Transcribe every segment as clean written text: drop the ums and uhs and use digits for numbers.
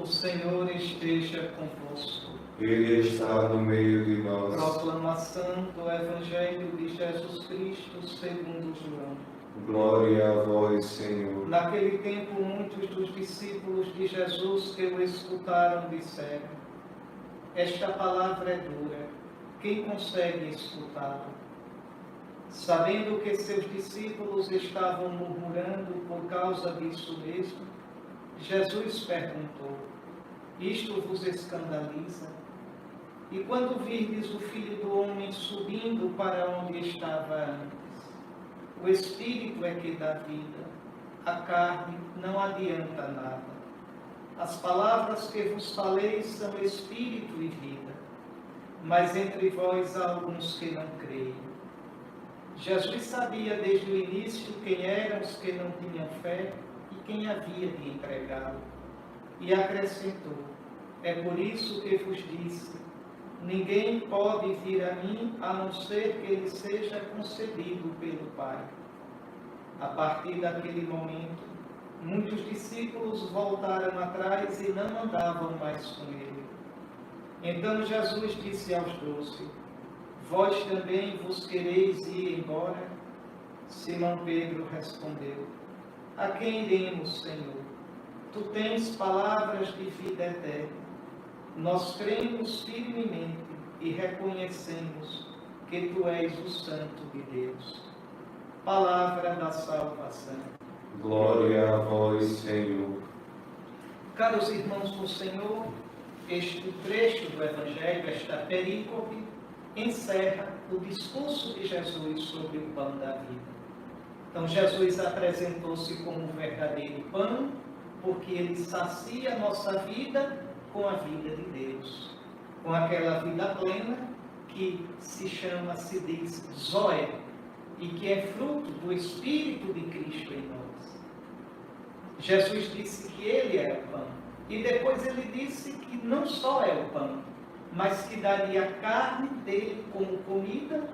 O Senhor esteja convosco. Ele está no meio de nós. Proclamação do Evangelho de Jesus Cristo segundo João. Glória a vós, Senhor. Naquele tempo, muitos dos discípulos de Jesus que o escutaram disseram: esta palavra é dura, quem consegue escutá-la? Sabendo que seus discípulos estavam murmurando por causa disso mesmo, Jesus perguntou: isto vos escandaliza? E quando virdes o Filho do Homem subindo para onde estava antes? O Espírito é que dá vida, a carne não adianta nada. As palavras que vos falei são Espírito e vida, mas entre vós há alguns que não creem. Jesus sabia desde o início quem eram os que não tinham fé e quem havia de entregá-lo. E acrescentou: é por isso que vos disse, ninguém pode vir a mim a não ser que ele seja concedido pelo Pai. A partir daquele momento, muitos discípulos voltaram atrás e não andavam mais com ele. Então Jesus disse aos 12: vós também vos quereis ir embora? Simão Pedro respondeu: a quem iremos, Senhor? Tu tens palavras de vida eterna. Nós cremos firmemente e reconhecemos que Tu és o Santo de Deus. Palavra da salvação. Glória a vós, Senhor. Caros irmãos do Senhor, este trecho do Evangelho, esta perícope, encerra o discurso de Jesus sobre o pão da vida. Então Jesus apresentou-se como o verdadeiro pão, porque ele sacia a nossa vida com a vida de Deus, com aquela vida plena que se diz Zoé, e que é fruto do Espírito de Cristo em nós. Jesus disse que ele é o pão, e depois ele disse que não só é o pão, mas que daria a carne dele como comida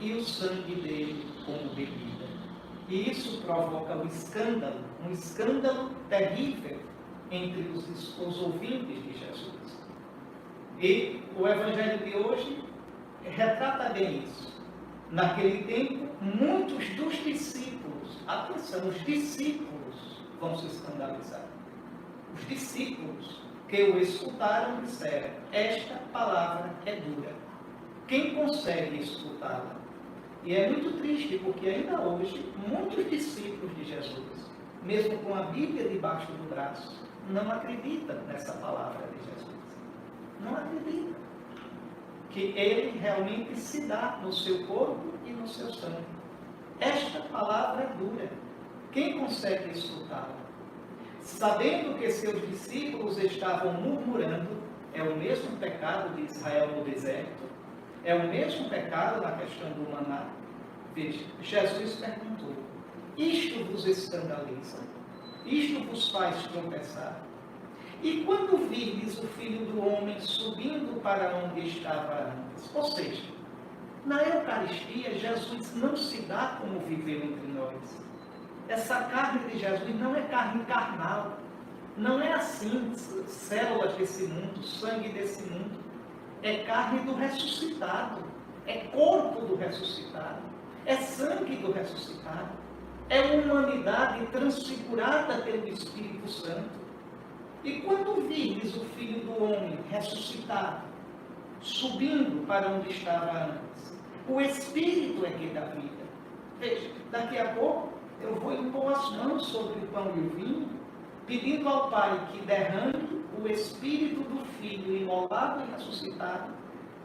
e o sangue dele como bebida. E isso provoca um escândalo terrível entre os ouvintes de Jesus. E o Evangelho de hoje retrata bem isso. Naquele tempo, muitos dos discípulos, atenção, os discípulos vão se escandalizar. Os discípulos que o escutaram disseram: esta palavra é dura, quem consegue escutá-la? E é muito triste, porque ainda hoje, muitos discípulos de Jesus, mesmo com a Bíblia debaixo do braço, não acreditam nessa palavra de Jesus. Não acreditam que ele realmente se dá no seu corpo e no seu sangue. Esta palavra é dura, quem consegue escutá-la? Sabendo que seus discípulos estavam murmurando, é o mesmo pecado de Israel no deserto, é o mesmo pecado na questão do maná. Veja, Jesus perguntou: isto vos escandaliza? Isto vos faz tropeçar? E quando virdes o Filho do Homem subindo para onde estava antes? Ou seja, na Eucaristia, Jesus não se dá como viveu entre nós. Essa carne de Jesus não é carne carnal, não é assim, células desse mundo, sangue desse mundo. É carne do ressuscitado, é corpo do ressuscitado, é sangue do ressuscitado, é humanidade transfigurada pelo Espírito Santo. E quando virdes o Filho do Homem ressuscitado, subindo para onde estava antes, o Espírito é que dá vida. Veja, daqui a pouco eu vou impor as mãos sobre o pão e o vinho, pedindo ao Pai que derrame o Espírito do Filho imolado e ressuscitado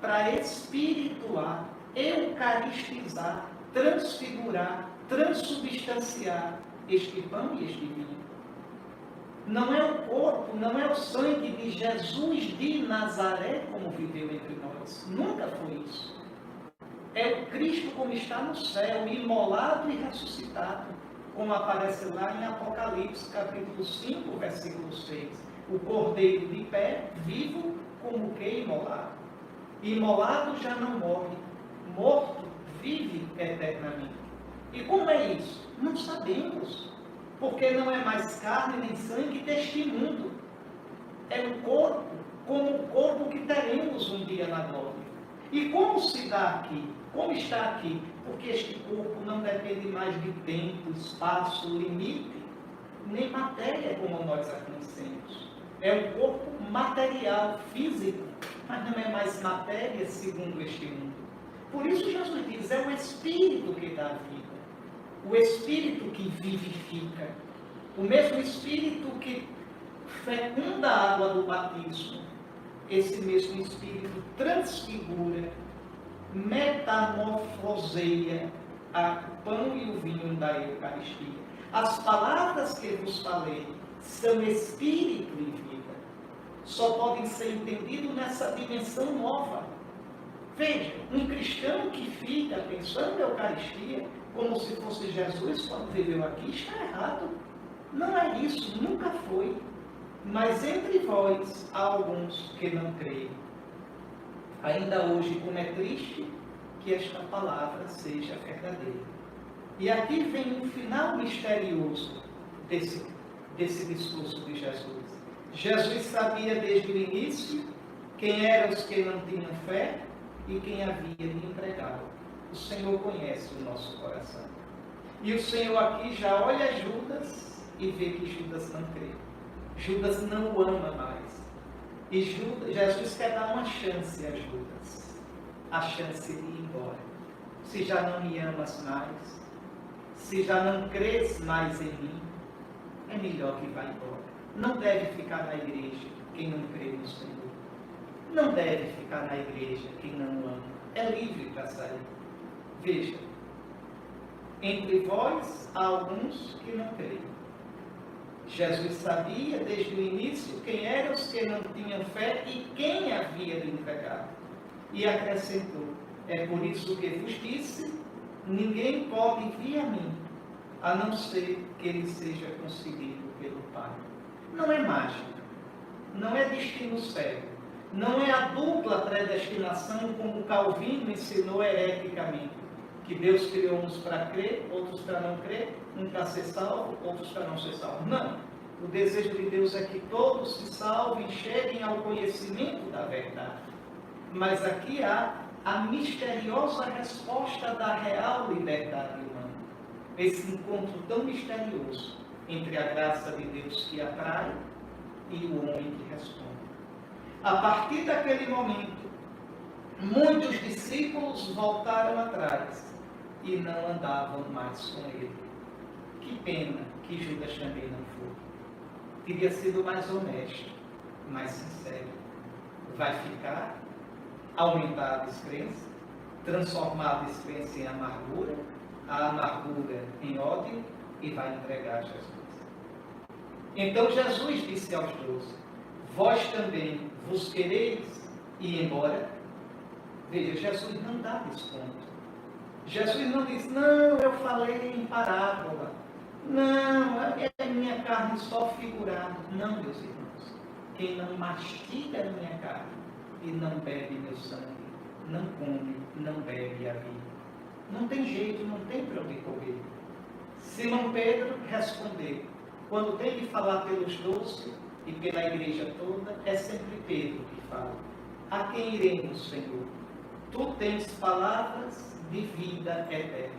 para espirituar, eucaristizar, transfigurar, transubstanciar este pão e este vinho. Não é o corpo, não é o sangue de Jesus de Nazaré como viveu entre nós. Nunca foi isso. É o Cristo como está no céu, imolado e ressuscitado, como aparece lá em Apocalipse, capítulo 5, versículo 6. O cordeiro de pé, vivo, como que imolado. Imolado já não morre, morto vive eternamente. E como é isso? Não sabemos, porque não é mais carne nem sangue deste mundo. é um corpo como o corpo que teremos um dia na glória. E como se dá aqui? Como está aqui? Porque este corpo não depende mais de tempo, espaço, limite, nem matéria como nós a conhecemos. É um corpo material, físico, mas não é mais matéria segundo este mundo. Por isso Jesus diz, é o Espírito que dá vida. O Espírito que vivifica. O mesmo Espírito que fecunda a água do batismo. Esse mesmo Espírito transfigura, metamorfoseia o pão e o vinho da Eucaristia. As palavras que vos falei são Espírito e vida. Só podem ser entendidos nessa dimensão nova. Veja, um cristão que fica pensando na Eucaristia como se fosse Jesus quando viveu aqui, está errado. Não é isso, nunca foi. Mas entre vós há alguns que não creem. Ainda hoje, como é triste que esta palavra seja verdadeira. E aqui vem um final misterioso desse discurso de Jesus. Jesus sabia desde o início quem eram os que não tinham fé e quem havia de entregá-lo. O Senhor conhece o nosso coração. E o Senhor aqui já olha Judas e vê que Judas não crê. Judas não o ama mais. E Jesus quer dar uma chance a Judas. A chance de ir embora. Se já não me amas mais, se já não crês mais em mim, é melhor que vá embora. Não deve ficar na igreja quem não crê no Senhor. Não deve ficar na igreja quem não o ama. É livre para sair. Veja, entre vós há alguns que não creem. Jesus sabia desde o início quem eram os que não tinham fé e quem havia de entregar. E acrescentou, é por isso que vos disse, ninguém pode vir a mim, a não ser que ele seja concedido pelo Pai. Não é mágica, não é destino cego, não é a dupla predestinação como Calvino ensinou hereticamente, que Deus criou uns para crer, outros para não crer, um para ser salvo, outros para não ser salvo. Não. O desejo de Deus é que todos se salvem, cheguem ao conhecimento da verdade. Mas aqui há a misteriosa resposta da real liberdade humana. Esse encontro tão misterioso entre a graça de Deus que atrai e o homem que responde. A partir daquele momento, muitos discípulos voltaram atrás e não andavam mais com ele. Que pena que Judas também não foi. Teria sido mais honesto, mais sincero. Vai ficar, aumentar a descrença, transformar a descrença em amargura, a amargura em ódio e vai entregar Jesus. Então Jesus disse aos 12, vós também vos quereis ir embora? Veja, Jesus não dá desconto. Jesus não diz, não, eu falei em parábola. Não, é minha carne só figurada. Não, meus irmãos. Quem não mastiga a minha carne e não bebe meu sangue, não come, não bebe a vida. Não tem jeito, não tem para onde correr. Simão Pedro respondeu, quando tem de falar pelos 12 e pela igreja toda, é sempre Pedro que fala. A quem iremos, Senhor? Tu tens palavras de vida eterna,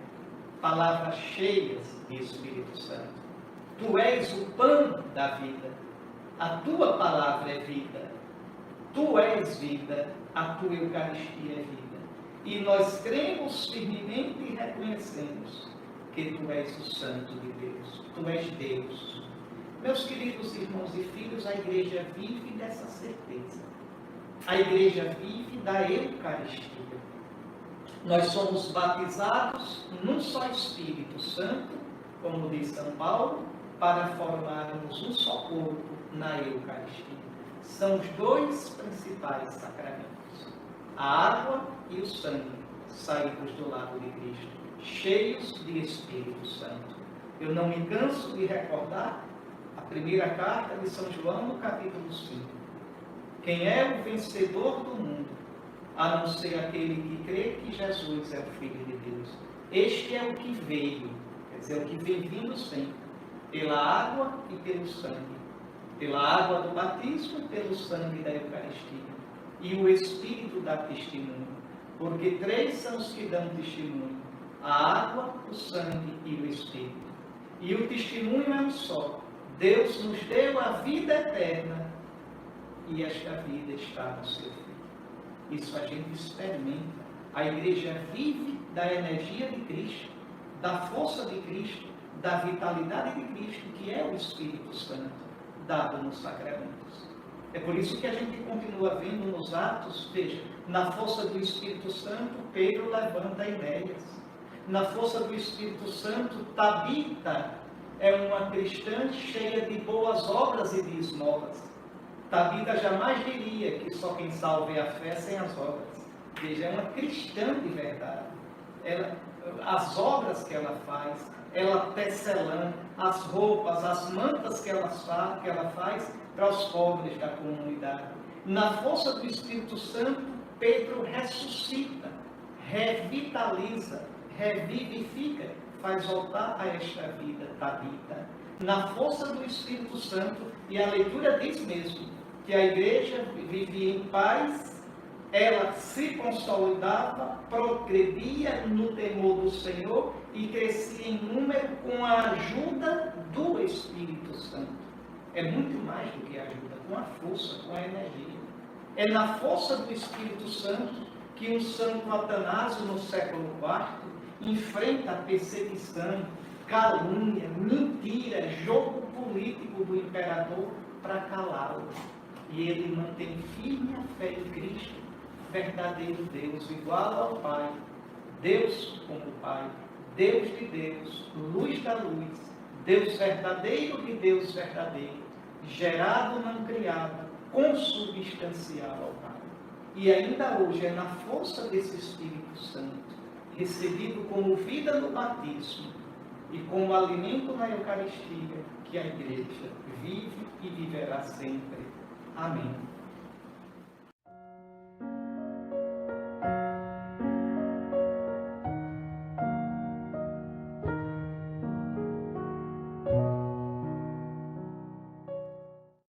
palavras cheias de Espírito Santo. Tu és o pão da vida, a tua palavra é vida, tu és vida, a tua Eucaristia é vida. E nós cremos firmemente e reconhecemos que tu és o Santo de Deus, tu és Deus. Meus queridos irmãos e filhos, a igreja vive dessa certeza. A igreja vive da Eucaristia. Nós somos batizados num só Espírito Santo, como diz São Paulo, para formarmos um só corpo na Eucaristia. São os dois principais sacramentos, a água e o sangue, saídos do lado de Cristo, cheios de Espírito Santo. Eu não me canso de recordar a primeira carta de São João, no capítulo 5. Quem é o vencedor do mundo, a não ser aquele que crê que Jesus é o Filho de Deus. Este é o que veio, quer dizer, o que vem vindo sempre, pela água e pelo sangue. pela água do batismo e pelo sangue da Eucaristia. E o Espírito dá testemunho, porque 3 são os que dão testemunho: a água, o sangue e o Espírito. E o testemunho é um só: Deus nos deu a vida eterna e esta vida está no seu Filho. Isso a gente experimenta. A igreja vive da energia de Cristo, da força de Cristo, da vitalidade de Cristo, que é o Espírito Santo, dado nos sacramentos. É por isso que a gente continua vendo nos Atos, veja, na força do Espírito Santo, Pedro levanta Enéas. Na força do Espírito Santo, Tabita é uma cristã cheia de boas obras e de esmolas. Tabita jamais diria que só quem salva é a fé sem as obras. Veja, é uma cristã de verdade. As obras que ela faz, ela tecelã, as roupas, as mantas que ela faz para os pobres da comunidade. Na força do Espírito Santo, Pedro ressuscita, revitaliza, revivifica, faz voltar a esta vida Tabita. Na força do Espírito Santo, e a leitura diz mesmo que a igreja vivia em paz, ela se consolidava, progredia no temor do Senhor e crescia em número com a ajuda do Espírito Santo. É muito mais do que ajuda, com a força, com a energia. É na força do Espírito Santo que o Santo Atanásio, no século IV, enfrenta a perseguição, calúnia, mentira, jogo político do imperador para calá-lo. E ele mantém firme a fé em Cristo, verdadeiro Deus, igual ao Pai, Deus como Pai, Deus de Deus, luz da luz, Deus verdadeiro de Deus verdadeiro, gerado, não criado, consubstancial ao Pai. E ainda hoje é na força desse Espírito Santo, recebido como vida no batismo e como alimento na Eucaristia, que a Igreja vive e viverá sempre. Amém.